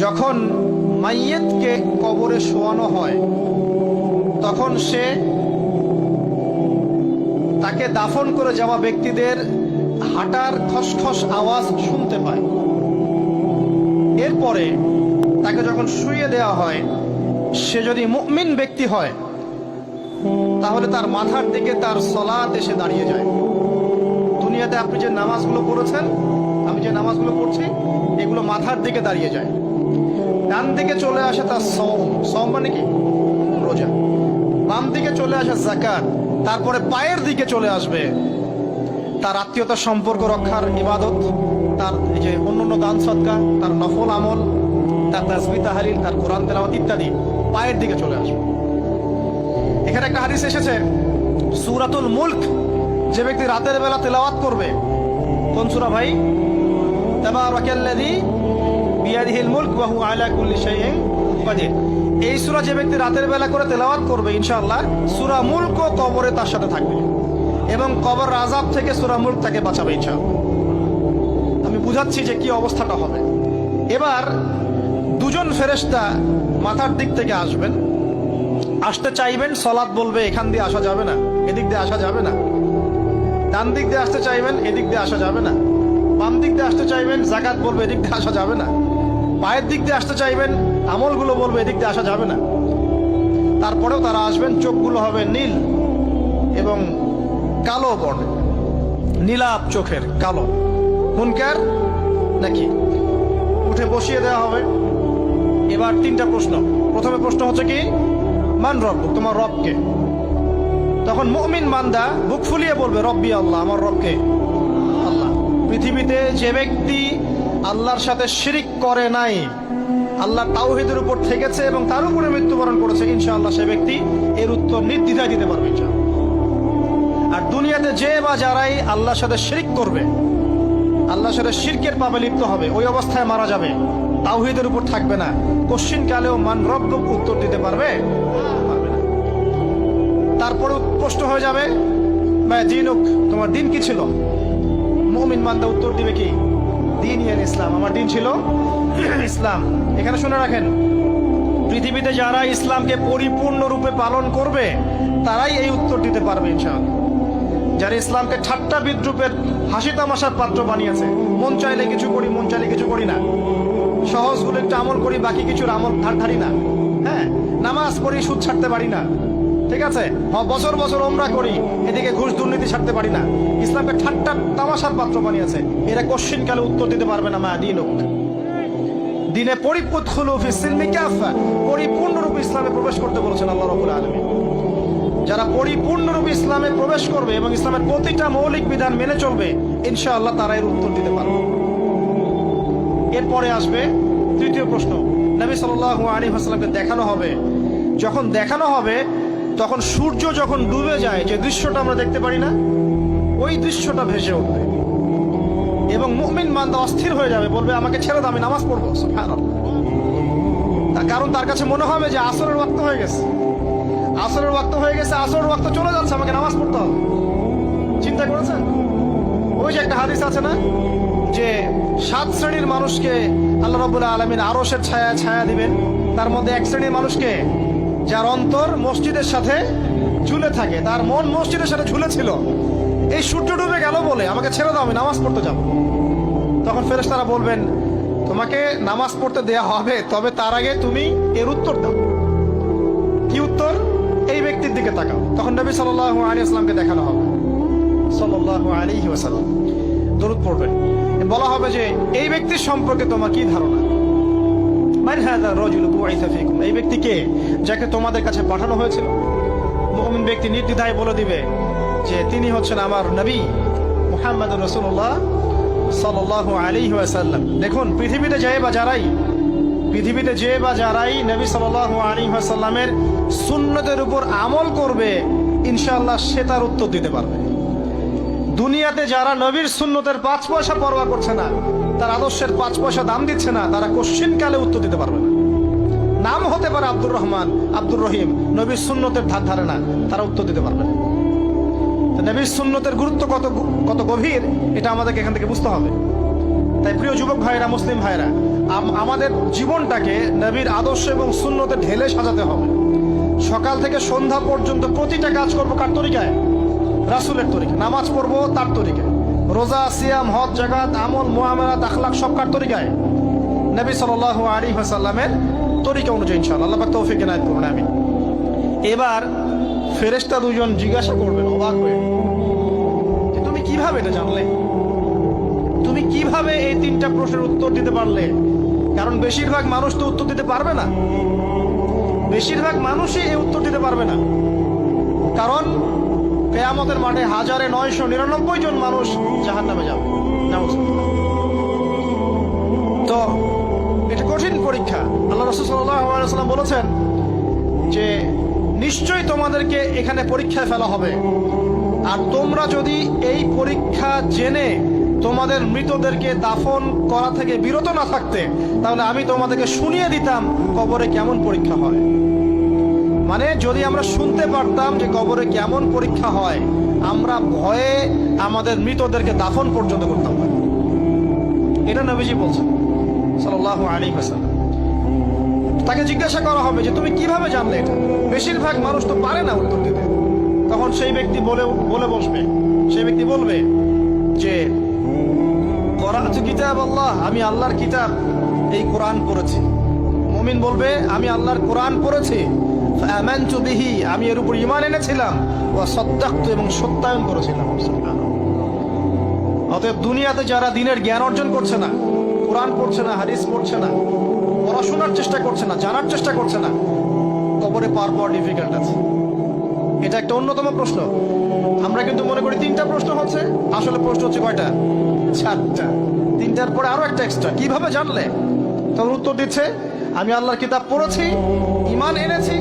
যখন মাইয়েতকে কবরে শোয়ানো হয় তখন সে তাকে দাফন করে যাওয়া ব্যক্তিদের হাঁটার খসখস আওয়াজ শুনতে পায়। এরপরে তাকে যখন শুইয়ে দেওয়া হয়, সে যদি মুমিন ব্যক্তি হয় তাহলে তার মাথার দিকে তার সলাত এসে দাঁড়িয়ে যায়। দুনিয়াতে আপনি যে নামাজগুলো পড়েছেন, আমি যে নামাজগুলো পড়ছি, এগুলো মাথার দিকে দাঁড়িয়ে যায়। ডান দিকে চলে আসে তার সওম মানে কি? রোজা। বাম দিকে চলে আসে যাকাত। তারপরে পায়ের দিকে চলে আসবে তার আত্মীয়তার সম্পর্ক রক্ষার ইবাদত, তার এই যে অন্যান্য দান সদকা, তার নফল আমল, তার তাসবিহ তাহলিল, তার কোরআন তেলাওয়াত ইত্যাদি পায়ের দিকে চলে আসবে। এখানে একটা হাদিস এসেছে, সূরাতুল মুলক যে ব্যক্তি রাতের বেলা তেলাওয়াত করবে, কোন সূরা ভাই? তাবারাকাল্লাযী বিয়াদিহিল মুলক ওয়া হুয়া আলা কুল্লি শাইইন কাদির। এই সূরা যে ব্যক্তি রাতের বেলা করে তেলাওয়াত করবে, ইনশাআল্লাহ সূরা মুলক কবরে তার সাথে থাকবে এবং কবর আযাব থেকে সূরা মুলক তাকে বাঁচাবে ইনশাআল্লাহ। আমি বুঝাচ্ছি যে কি অবস্থাটা হবে। এবার দুজন ফেরেশতা মাথার দিক থেকে আসবেন, আসতে চাইবেন, সালাত বলবে এখান দিয়ে আসা যাবে না, এদিক দিয়ে আসা যাবে না। ডান দিক দিয়ে আসতে চাইবেন, এদিক দিয়ে আসা যাবে না। বাম দিক দিয়ে আসতে চাইবেন, যাকাত বলবে এদিক দিয়ে আসা যাবে না। পায়ের দিক দিয়ে আসতে চাইবেন, আমলগুলো বলবে এদিক দিয়ে আসা যাবে না। তারপরেও তারা আসবেন, চোখগুলো হবে নীল এবং কালো বর্ণের, নীলাভ চোখের, কালো। মুনকার নাকি? উঠে বসিয়ে দেওয়া হবে। এবার তিনটা প্রশ্ন। প্রথমে প্রশ্ন হচ্ছে কি, মান রব্বুক, তোমার রবকে? তখন মুমিন বান্দা বুক ফুলিয়ে বলবে রব্বি আল্লাহ, আমার রবকে আল্লাহ। পৃথিবীতে যে ব্যক্তি আল্লাহর সাথে শিরিক করে নাই, আল্লাহ তাওহীদের উপর থেকেছে এবং তার উপরে মৃত্যুবরণ করেছে, ইনশাআল্লাহ সে ব্যক্তি এর উত্তর নির্দ্বিধায় দিতে পারবে ইনশাআল্লাহ। আর দুনিয়াতে যে বা যারাই আল্লাহর সাথে শিরিক করবে, আল্লাহর সাথে শিরকের পাপে লিপ্ত হবে, ওই অবস্থায় মারা যাবে, তাওহীদের উপর থাকবে না, কোশ্চিন কালেও মান রব্বুক উত্তর দিতে পারবে না। তারপরে প্রশ্ন হয়ে যাবে মা দীনুক, তোমার দিন কি ছিল? মুমিন বান্দা উত্তর দিবে কি? দীন ইসলাম, আমার দিন ছিল ইসলাম। এখানে শুনে রাখেন, পৃথিবীতে যারা ইসলামকে পরিপূর্ণরূপে পালন করবে তারাই এই উত্তর দিতে পারবে ইনশাআল্লাহ। যারা ইসলামকে ঠাট্টা বিদ্রুপের হাসি তামাশার পাত্র বানিয়েছে, মন চাইলে কিছু করি, মন চাইলে কিছু করি না, সহজগুলো একটু আমল করি, বাকি কিছুর আমল ধারি না, হ্যাঁ, নামাজ পড়ি, সুদ ছাড়তে পারি না, ঠিক আছে, বছর বছর ওমরা করি, এদিকে ঘুষ দুর্নীতি ছাড়তে পারি না, ইসলামকে ঠাট্টা তামাশার পাত্র বানিয়েছে, এরা কোশ্চিন কালে উত্তর দিতে পারবে না মা দীনুক। দিনে পরিপূর্ণরূপে ইসলামে প্রবেশ করতে বলেছেন আল্লাহ রাব্বুল আলামিন। যারা পরিপূর্ণরূপে ইসলামে প্রবেশ করবে এবং ইসলামের প্রতিটা মৌলিক বিধান মেনে চলবে, ইনশাআল্লাহ তারা এর উত্তর দিতে পারবে। এরপরে আসবে তৃতীয় প্রশ্ন। নবী সাল্লাল্লাহু আলাইহি ওয়াসাল্লামকে দেখানো হবে। যখন দেখানো হবে তখন সূর্য যখন ডুবে যায়, যে দৃশ্যটা আমরা দেখতে পারি না, ওই দৃশ্যটা ভেসে উঠবে এবং মুমিন বান্দা অস্থির হয়ে যাবে, বলবে আমাকে ছেড়ে দাও, আমি নামাজ পড়বো। সুবহানাল্লাহ। তার কারণ তার কাছে মনে হবে যে আসরের ওয়াক্ত হয়ে গেছে, আসরের ওয়াক্ত হয়ে গেছে, আসরের ওয়াক্ত চলে যাচ্ছে, আমাকে নামাজ পড়তে হবে। চিন্তা করেছেন? ওই যে একটা হাদিস আছে না, যে 7 শ্রেণীর মানুষকে আল্লাহ রাব্বুল আলামিন আরশের ছায়া দিবেন। তার মধ্যে এক শ্রেণীর মানুষকে, যার অন্তর মসজিদের সাথে ঝুলে থাকে, তার মন মসজিদের সাথে ঝুলে ছিল, এই সূর্য ডুবে গেল বলে আমাকে ছেড়ে দাও, আমি নামাজ পড়তে যাব। তখন ফেরেশতারা বলবেন তোমাকে নামাজ পড়তে দেয়া হবে, তবে তার আগে তুমি এর উত্তর দাও। কি উত্তর? এই ব্যক্তির দিকে তাকাও। তখন নবী সাল্লাল্লাহু আলাইহি ওয়াসাল্লামকে দেখানো হবে, সাল্লাল্লাহু আলাইহি ওয়াসাল্লাম দরুদ পড়বেন। বলা হবে যে এই ব্যক্তির সম্পর্কে তোমার কি ধারণা? মান হাযা রাজুলু বুইসা ফীকুম, এই ব্যক্তি কে, যাকে তোমাদের কাছে পাঠানো হয়েছিল? মুমিন ব্যক্তি নির্দ্বিধায় বলে দিবে যে তিনি হচ্ছেন আমার নবী মুহাম্মদুর রাসূলুল্লাহ সাল্লাল্লাহু আলাইহি ওয়াসাল্লাম। দেখুন, পৃথিবীতে যে বা যারাই নবী সাল্লাল্লাহু আলাইহি ওয়াসাল্লামের সুন্নতের উপর আমল করবে, ইনশাআল্লাহ সে তার উত্তর দিতে পারবে। দুনিয়াতে যারা নবীর সুন্নতের 5 পয়সা পরোয়া করছে না, তার আদর্শের 5 পয়সা দাম দিচ্ছে না, তারা কোশ্চিন কালে উত্তর দিতে পারবে না। নাম হতে পারে আব্দুর রহমান, আব্দুর রহিম, নবীর সুন্নতের ধার ধারে না, তারা উত্তর দিতে পারবে না। নবীর সুন্নতের গুরুত্ব কত গভীর, এটা আমাদেরকে এখান থেকে বুঝতে হবে। তাই প্রিয় যুবক ভাইরা, মুসলিম ভাইরা, আমাদের জীবনটাকে নবীর আদর্শ এবং সুন্নতে ঢেলে সাজাতে হবে। সকাল থেকে সন্ধ্যা পর্যন্ত প্রতিটা কাজ করবো কার তরিকায়? রাসূলের তরিকায়। নামাজ পড়বো তার তরিকায়, রোজা, সিয়াম, হজ, জাকাত, আমল, মুআমালাত, আখলাক সব কার তরিকায়? নবী সাল্লাল্লাহু আলাইহি ওয়াসাল্লামের তরিকা অনুযায়ী ইনশাআল্লাহ। আল্লাহ পাক তৌফিক এনায়েত করুন, আমিন। এবার ফেরেশতা দুজন জিজ্ঞাসা করবেন অবাক হয়ে, যে তুমি কিভাবে এটা জানলে? তুমি কিভাবে এই তিনটা প্রশ্নের উত্তর দিতে পারলে? কারণ বেশিরভাগ মানুষ তো উত্তর দিতে পারবে না, বেশিরভাগ মানুষই এই উত্তর দিতে পারবে না। কারণ কিয়ামতের মাঠে 1999 জন মানুষ জাহান্নামে যাবে। নাউজুবিল্লাহ। তো এটা কঠিন পরীক্ষা। আল্লাহ রাসূল সাল্লাল্লাহু আলাইহি ওয়াসাল্লাম বলেছেন যে নিশ্চয়ই তোমাদেরকে এখানে পরীক্ষায় ফেলা হবে, আর তোমরা যদি এই পরীক্ষা জেনে তোমাদের মৃতদেরকে দাফন করা থেকে বিরত না থাকতে, তাহলে আমি তোমাদেরকে শুনিয়ে দিতাম কবরে কেমন পরীক্ষা হয়। মানে যদি আমরা শুনতে পারতাম যে কবরে কেমন পরীক্ষা হয়, আমরা ভয়ে আমাদের মৃতদেরকে দাফন পর্যন্ত করতাম না। এটা নবীজি বলছেন সাল্লাল্লাহু আলাইহি ওয়াসাল্লাম। তাকে জিজ্ঞাসা করা হবে যে তুমি কিভাবে জানলে এটা? বেশিরভাগ মানুষ তো পারে না উত্তর দিতে। তখন সেই ব্যক্তি বলে বসবে, সেই ব্যক্তি বলবে যে করাতু কিতাব আল্লাহ, আমি আল্লাহর কিতাব এই কোরআন পড়েছি। মুমিন বলবে আমি আল্লাহর কোরআন পড়েছি, ফাআমানতু বিহি, আমি এর উপর ঈমান এনেছিলাম, ওয়া সাদ্দাকতু, এবং সত্যায়ন করেছিলাম। অতএব দুনিয়াতে যারা দ্বীনের জ্ঞান অর্জন করছে না, কোরআন পড়ছে না, হাদিস পড়ছে না, পড়াশোনার চেষ্টা করছে না, জানার চেষ্টা করছে না, কবরে পার পাওয়া ডিফিকাল্ট আছে। এটা একটা অন্যতম প্রশ্ন। আমরা কিন্তু মনে করি তিনটা প্রশ্ন হচ্ছে, আসলে প্রশ্ন হচ্ছে কয়টা? 4টা। তিনটার পরে আরো একটা এক্সট্রা। কিভাবে জানলে? তখন উত্তর দিচ্ছে আমি আল্লাহর কিতাব পড়েছি, ঈমান এনেছি,